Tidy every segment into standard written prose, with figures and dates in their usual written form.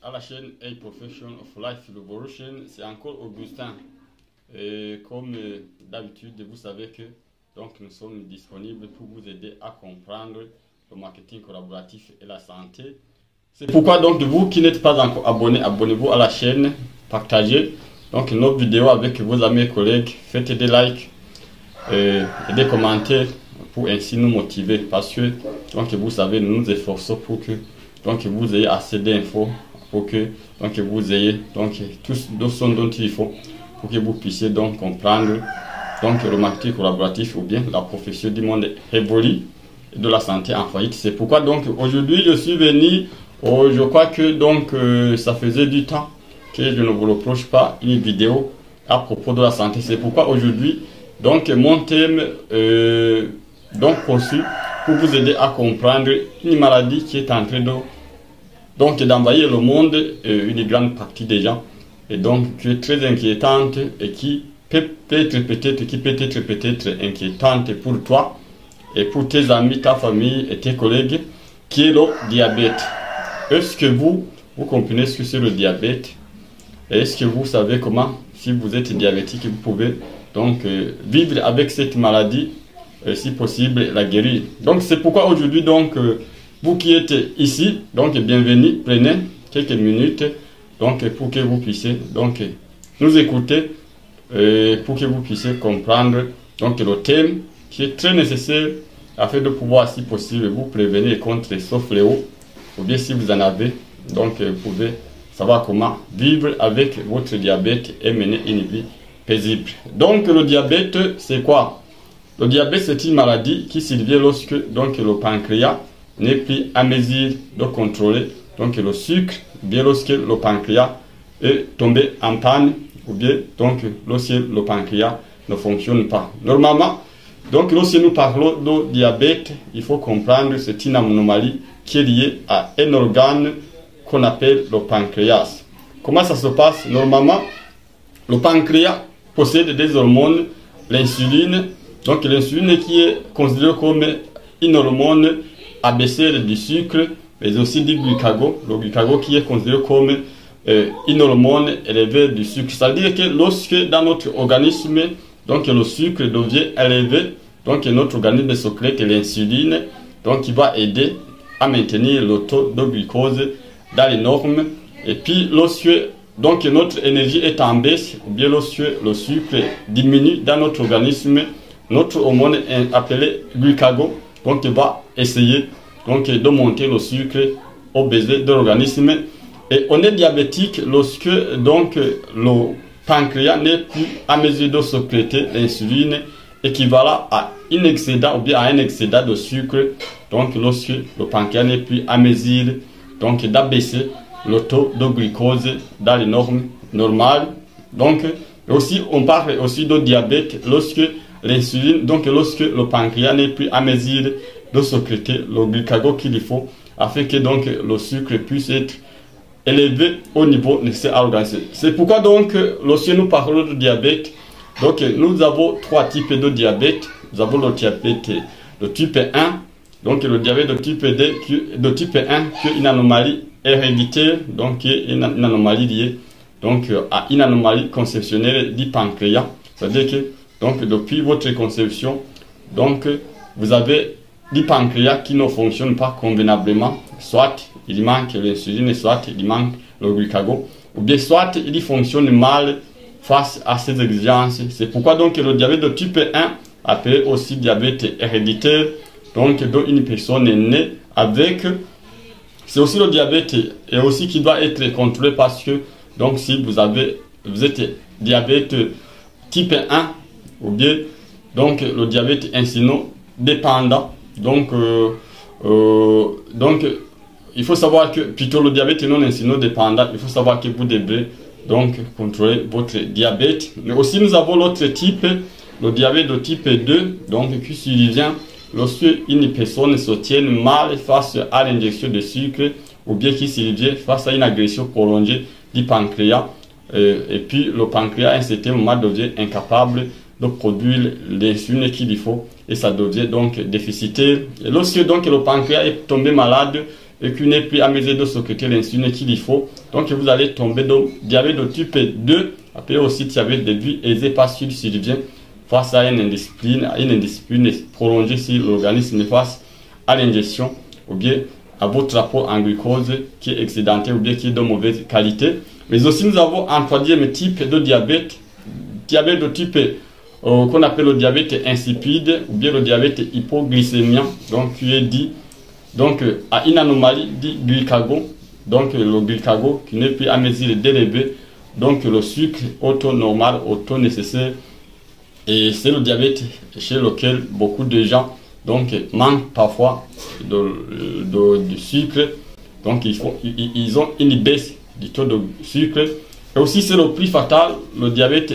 à la chaîne A Profession of Life Revolution. C'est encore Augustin. Et comme d'habitude, vous savez que donc, nous sommes disponibles pour vous aider à comprendre le marketing collaboratif et la santé. C'est pourquoi donc vous qui n'êtes pas encore abonnés, abonnez-vous à la chaîne, partagez donc nos vidéos avec vos amis et collègues, faites des likes et des commentaires pour ainsi nous motiver, parce que donc vous savez, nous nous efforçons pour que donc vous ayez assez d'infos, pour que donc vous ayez donc tout ce dont il faut pour que vous puissiez donc comprendre donc le marketing collaboratif ou bien la profession du monde évolue de la santé en faillite. C'est pourquoi donc aujourd'hui je suis venu, je crois que donc ça faisait du temps que je ne vous reproche pas une vidéo à propos de la santé. C'est pourquoi aujourd'hui donc mon thème donc conçu pour vous aider à comprendre une maladie qui est en train d'envahir le monde, une grande partie des gens, et donc qui est très inquiétante et qui peut être peut-être inquiétante pour toi et pour tes amis, ta famille et tes collègues, qui est le diabète. Est-ce que vous comprenez ce que c'est le diabète? Est-ce que vous savez comment, si vous êtes diabétique, vous pouvez donc vivre avec cette maladie, si possible la guérir? Donc c'est pourquoi aujourd'hui donc vous qui êtes ici, donc bienvenue, prenez quelques minutes donc pour que vous puissiez donc nous écouter, pour que vous puissiez comprendre donc le thème qui est très nécessaire afin de pouvoir, si possible, vous prévenir contre ce fléau, ou bien si vous en avez, donc vous pouvez savoir comment vivre avec votre diabète et mener une vie paisible. Donc le diabète, c'est quoi? Le diabète, c'est une maladie qui survient lorsque donc le pancréas n'est plus à mesure de contrôler donc le sucre, ou bien lorsque le pancréas est tombé en panne, ou bien donc lorsque le pancréas ne fonctionne pas. Normalement, donc lorsque nous parlons de diabète, il faut comprendre que c'est une anomalie qui est liée à un organe qu'on appelle le pancréas. Comment ça se passe? Normalement, le pancréas possède des hormones, l'insuline, donc l'insuline qui est considérée comme une hormone abaisseur du sucre, mais aussi du glucagon, le glucagon qui est considéré comme une hormone élevée du sucre. C'est-à-dire que lorsque dans notre organisme, donc le sucre devient élevé, donc notre organisme sécrète l'insuline, donc qui va aider à maintenir le taux de glucose dans les normes. Et puis lorsque donc notre énergie est en baisse, ou bien lorsque le sucre diminue dans notre organisme, notre hormone appelée glucagon donc va essayer donc de monter le sucre au besoin de l'organisme. Et on est diabétique lorsque donc le pancréas n'est plus à mesure de sécréter l'insuline équivalent à un excédent ou bien à un excédent de sucre. Donc lorsque le pancréas n'est plus à mesure donc d'abaisser le taux de glucose dans les normes normales. Donc aussi on parle aussi de diabète lorsque l'insuline, donc lorsque le pancréas n'est plus à mesure de sécréter le glucagon qu'il faut afin que donc le sucre puisse être élevé au niveau nécessaire à l'organisme. C'est pourquoi donc lorsque nous parlons de diabète, donc nous avons trois types de diabète. Nous avons le diabète de type 1, donc le diabète de type 1 qui est une anomalie héréditaire, donc qui est une anomalie liée donc à une anomalie conceptionnelle du pancréas. C'est-à-dire que donc depuis votre conception, donc vous avez du pancréas qui ne fonctionne pas convenablement, soit il manque l'insuline, soit il manque le glucagon, ou bien soit il fonctionne mal face à ces exigences. C'est pourquoi donc le diabète de type 1, appelé aussi diabète héréditaire, donc dont une personne est née avec, c'est aussi le diabète et aussi qui doit être contrôlé, parce que donc si vous êtes diabète type 1 ou bien donc le diabète insulino-dépendant, donc il faut savoir que plutôt le diabète non insulino-dépendant, il faut savoir que vous devrez donc contrôler votre diabète. Mais aussi nous avons l'autre type, le diabète de type 2, donc qui survient lorsque une personne se tient mal face à l'injection de sucre, ou bien qui survient face à une agression prolongée du pancréas, et puis le pancréas à un certain moment devient incapable de produire l'insuline qu'il faut et ça devient donc déficitaire. Et lorsque donc le pancréas est tombé malade, et qui n'est plus à mesure de sécréter l'insuline qu'il faut, donc vous allez tomber dans diabète de type 2, appelé aussi diabète de vue aisée parce qu'il survient face à une indiscipline prolongée si l'organisme face à l'ingestion ou bien à votre rapport en glucose qui est excédentaire ou bien qui est de mauvaise qualité. Mais aussi nous avons un troisième type de diabète, diabète de type qu'on appelle le diabète insipide ou bien le diabète hypoglycémien, donc qui est dit donc à une anomalie du glucagon, donc le glucagon qui n'est plus à mesure d'élever donc le sucre au taux normal, au taux nécessaire, et c'est le diabète chez lequel beaucoup de gens donc manquent parfois de sucre, donc ils ont une baisse du taux de sucre, et aussi c'est le plus fatal, le diabète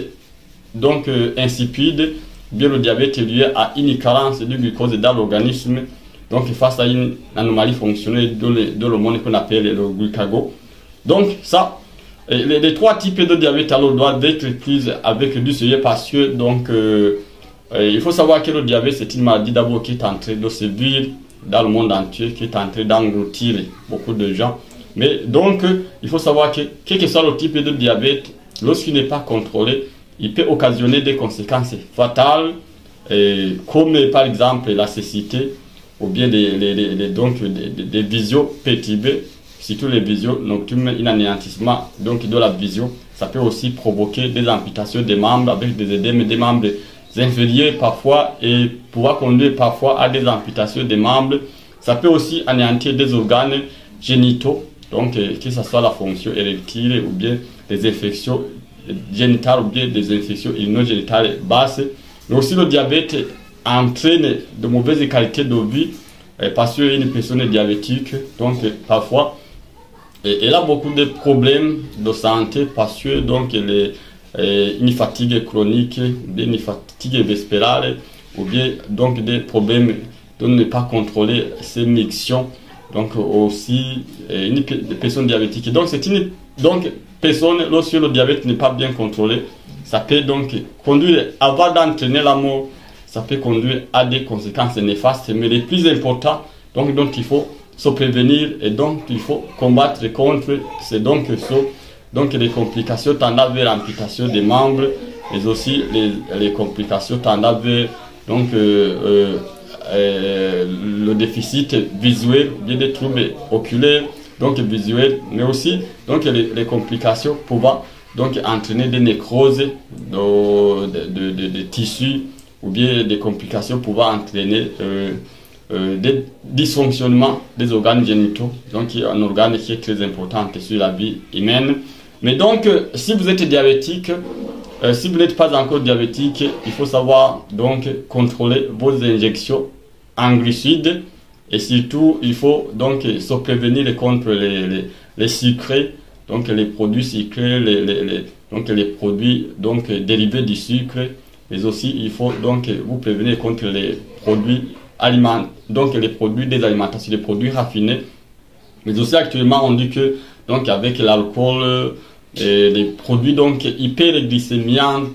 donc insipide, bien le diabète lié à une carence de glucose dans l'organisme, donc face à une anomalie fonctionnelle de l'hormone qu'on appelle le glucagon. Donc ça, les trois types de diabète alors doivent être pris avec du sérieux parce que donc il faut savoir que le diabète c'est une maladie d'abord qui est en train de sévir dans le monde entier, qui est en train d'engloutir beaucoup de gens. Mais donc il faut savoir que quel que soit le type de diabète, lorsqu'il n'est pas contrôlé, il peut occasionner des conséquences fatales, comme par exemple la cécité ou bien des visions perturbées, surtout les visions nocturnes, un anéantissement donc de la vision. Ça peut aussi provoquer des amputations des membres avec des édèmes des membres inférieurs parfois et pouvoir conduire parfois à des amputations des membres. Ça peut aussi anéantir des organes génitaux, donc que ce soit la fonction érectile ou bien des infections génitales ou bien des infections urinogénitales basses. Mais aussi le diabète entraîne de mauvaises qualités de vie parce qu'une personne diabétique, donc parfois elle a beaucoup de problèmes de santé parce que donc une fatigue chronique, une fatigue vespérale ou bien donc des problèmes de ne pas contrôler ses mictions, donc aussi une personne diabétique. Donc c'est une personne, lorsque le diabète n'est pas bien contrôlé, ça peut donc conduire, avant d'entraîner la mort, ça peut conduire à des conséquences néfastes. Mais les plus importants, donc il faut se prévenir et donc il faut combattre contre, c'est donc les complications tendant vers l'amputation des membres, mais aussi les complications tendant vers donc le déficit visuel, bien des troubles oculaires, donc visuels, mais aussi donc les complications pouvant donc entraîner des nécroses de tissus ou bien des complications pouvant entraîner des dysfonctionnements des organes génitaux, donc un organe qui est très important sur la vie humaine. Mais donc si vous êtes diabétique, si vous n'êtes pas encore diabétique, il faut savoir donc contrôler vos injections en glucides et surtout il faut donc se prévenir contre les sucrés, donc les produits sucrés, donc les produits donc dérivés du sucre, mais aussi il faut donc vous prévenir contre les produits alimentaires, donc les produits des alimentations, les produits raffinés. Mais aussi actuellement on dit que donc avec l'alcool, les produits donc hyperglycémiants,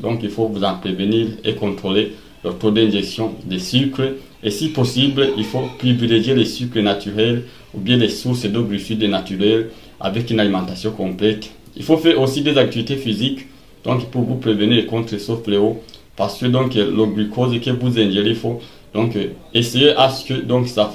donc il faut vous en prévenir et contrôler le taux d'injection des sucres. Et si possible, il faut privilégier les sucres naturels ou bien les sources de glucides naturels avec une alimentation complète. Il faut faire aussi des activités physiques donc pour vous prévenir contre ce fléau, parce que donc le glucose que vous ingérez, il faut donc essayer à ce que donc ça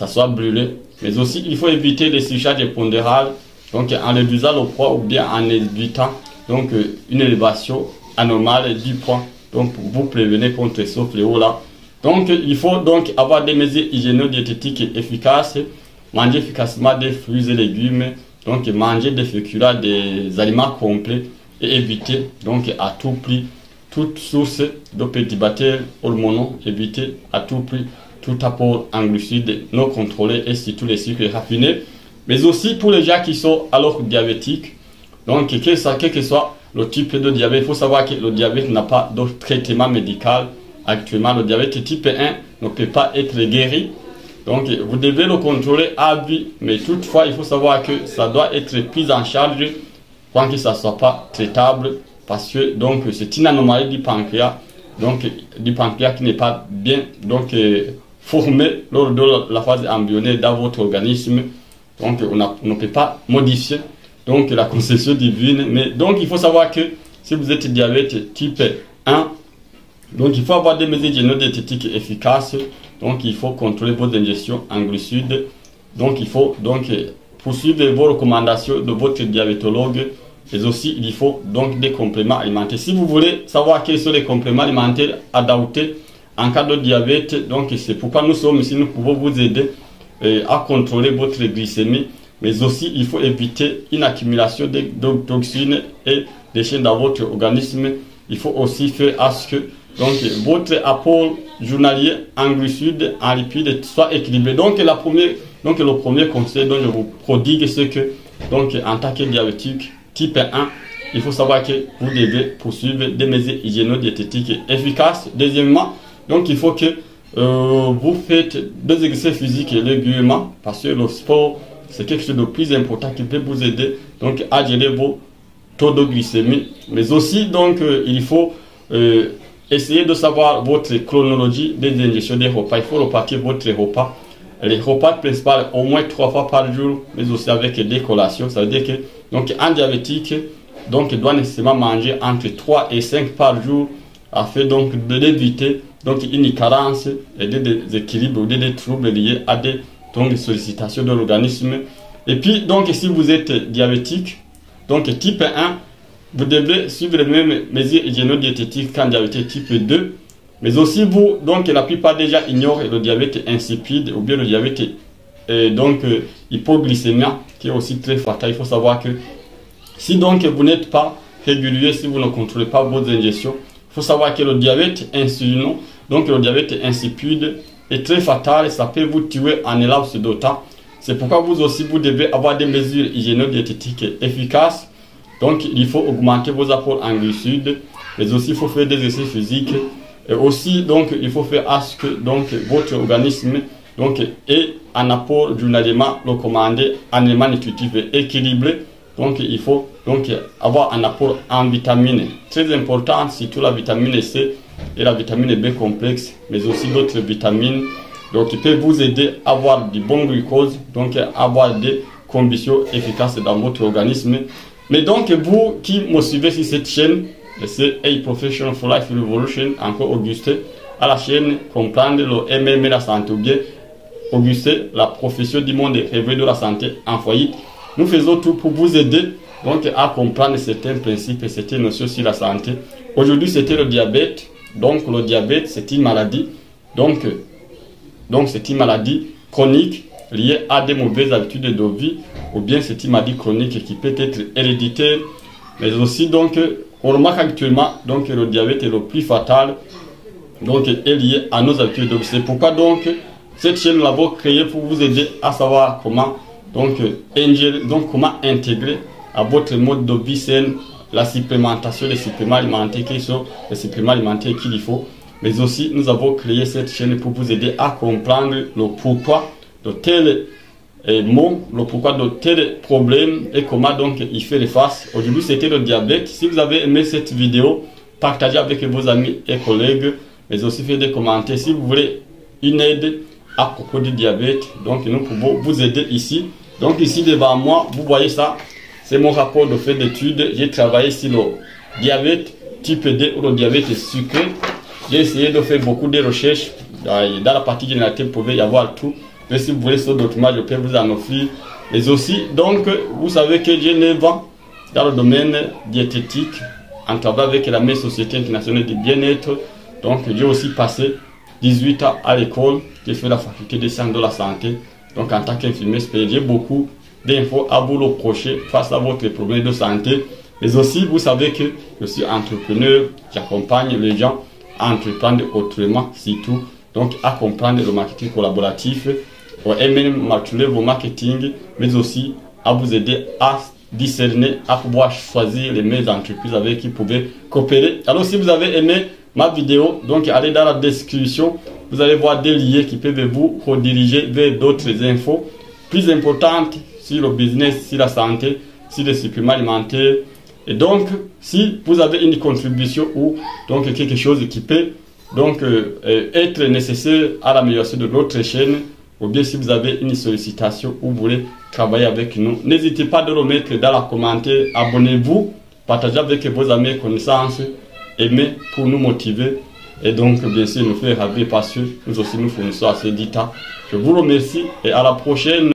soit brûlé. Mais aussi il faut éviter les surcharges pondérales, donc en réduisant le poids ou bien en évitant donc une élévation anormale du poids, donc pour vous prévenir contre ce fléau là. Donc il faut donc avoir des mesures hygiéno-diététiques efficaces, manger efficacement des fruits et légumes, donc manger des féculents, des aliments complets et éviter donc à tout prix toute source de perturbateurs hormonaux, éviter à tout prix tout apport en glucides non contrôlés et surtout les sucres raffinés. Mais aussi pour les gens qui sont alors diabétiques, donc quel que soit le type de diabète, il faut savoir que le diabète n'a pas de traitement médical. Actuellement, le diabète type 1 ne peut pas être guéri. Donc, vous devez le contrôler à vie. Mais toutefois, il faut savoir que ça doit être pris en charge tant que ça ne soit pas traitable. Parce que donc c'est une anomalie du pancréas. Donc, du pancréas qui n'est pas bien donc, formé lors de la phase embryonnaire dans votre organisme. Donc on ne peut pas modifier donc la conception divine. Mais donc il faut savoir que si vous êtes diabète type 1, donc il faut avoir des mesures génodiététiques efficaces. Donc il faut contrôler vos ingestions en glucides. Donc il faut donc poursuivre vos recommandations de votre diabétologue. Mais aussi il faut donc des compléments alimentaires. Si vous voulez savoir quels sont les compléments alimentaires adaptés en cas de diabète, donc c'est pourquoi nous sommes ici, nous pouvons vous aider à contrôler votre glycémie. Mais aussi il faut éviter une accumulation de toxines et déchets dans votre organisme. Il faut aussi faire à ce que donc votre apport journalier en glucides, en lipides soit équilibré. Donc le premier conseil dont je vous prodigue, c'est que donc en tant que diabétique type 1, il faut savoir que vous devez poursuivre des mesures hygiéno-diététiques efficaces. Deuxièmement, donc il faut que vous faites des exercices physiques régulièrement, parce que le sport c'est quelque chose de plus important qui peut vous aider donc à gérer vos taux de glycémie. Mais aussi donc il faut essayer de savoir votre chronologie des ingestions des repas. Il faut repartir votre repas, les repas principaux au moins 3 fois par jour, mais aussi avec des collations. Ça veut dire que donc un diabétique donc doit nécessairement manger entre 3 et 5 par jour, afin donc d'éviter donc une carence et des déséquilibres ou des troubles liés à des donc sollicitations de l'organisme. Et puis donc si vous êtes diabétique donc type 1, vous devez suivre les mêmes mesures hygiéno-diététiques qu'en diabète type 2. Mais aussi vous, donc la plupart déjà ignorent le diabète insipide ou bien le diabète hypoglycémia, qui est aussi très fatal. Il faut savoir que si donc vous n'êtes pas régulier, si vous ne contrôlez pas vos ingestions, il faut savoir que le diabète insulino, donc le diabète insipide, est très fatal. Ça peut vous tuer en un laps de temps. C'est pourquoi vous aussi vous devez avoir des mesures hygiéno-diététiques efficaces. Donc il faut augmenter vos apports en glucides, mais aussi il faut faire des exercices physiques. Et aussi donc il faut faire à ce que donc votre organisme donc ait un apport journalièrement recommandé en éléments nutritifs équilibrés. Donc il faut donc avoir un apport en vitamines très important, surtout la vitamine C et la vitamine B complexe, mais aussi d'autres vitamines donc qui peuvent vous aider à avoir du bon glucose, donc avoir des combustions efficaces dans votre organisme. Mais donc vous qui me suivez sur cette chaîne, c'est A Professional for Life Revolution, encore Augustin, à la chaîne Comprendre le MM et la santé, ou bien Augustin, la profession du monde rêvé de la santé en foyer. Nous faisons tout pour vous aider donc à comprendre certains principes et certaines notions sur la santé. Aujourd'hui c'était le diabète. Donc le diabète c'est une maladie, donc c'est une maladie chronique liée à des mauvaises habitudes de vie, ou bien c'est une maladie chronique qui peut être héréditaire. Mais aussi donc on remarque actuellement donc le diabète est le plus fatal, donc est lié à nos habitudes de vie. C'est pourquoi donc cette chaîne nous l'avons créée pour vous aider à savoir comment comment intégrer à votre mode de vie saine la supplémentation des suppléments alimentaires qui sont les suppléments alimentaires qu'il faut. Mais aussi nous avons créé cette chaîne pour vous aider à comprendre le pourquoi de tels mots, le pourquoi de tels problèmes et comment donc il fait les faces. Aujourd'hui c'était le diabète. Si vous avez aimé cette vidéo, partagez avec vos amis et collègues, mais aussi faites des commentaires. Si vous voulez une aide à propos du diabète, donc nous pouvons vous aider ici. Donc ici devant moi, vous voyez ça, c'est mon rapport de fait d'études. J'ai travaillé sur le diabète type 2 ou le diabète sucré. J'ai essayé de faire beaucoup de recherches. Dans la partie générative, vous pouvez y avoir tout. Mais si vous voulez ce document, je peux vous en offrir. Mais aussi, donc, vous savez que j'ai 9 ans dans le domaine diététique, en travaillant avec la même Société internationale du bien-être. Donc, j'ai aussi passé 18 ans à l'école. J'ai fait la faculté des sciences de la santé. Donc, en tant qu'infirmier spécialisé, j'ai beaucoup d'infos à vous reprocher face à votre problème de santé. Mais aussi, vous savez que je suis entrepreneur, j'accompagne les gens à entreprendre autrement, surtout, donc à comprendre le marketing collaboratif, et même marteler vos marketing, mais aussi à vous aider à discerner, à pouvoir choisir les meilleures entreprises avec qui vous pouvez coopérer. Alors, si vous avez aimé ma vidéo, donc allez dans la description, vous allez voir des liens qui peuvent vous rediriger vers d'autres infos plus importantes sur le business, sur la santé, sur les suppléments alimentaires. Et donc, si vous avez une contribution ou donc quelque chose qui peut donc être nécessaire à l'amélioration de notre chaîne, ou bien si vous avez une sollicitation ou vous voulez travailler avec nous, n'hésitez pas de le mettre dans la commentaire. Abonnez-vous, partagez avec vos amis et connaissances, aimez pour nous motiver et donc bien sûr nous faire rêver parce que nous aussi nous fournissons à ces dita. Je vous remercie et à la prochaine.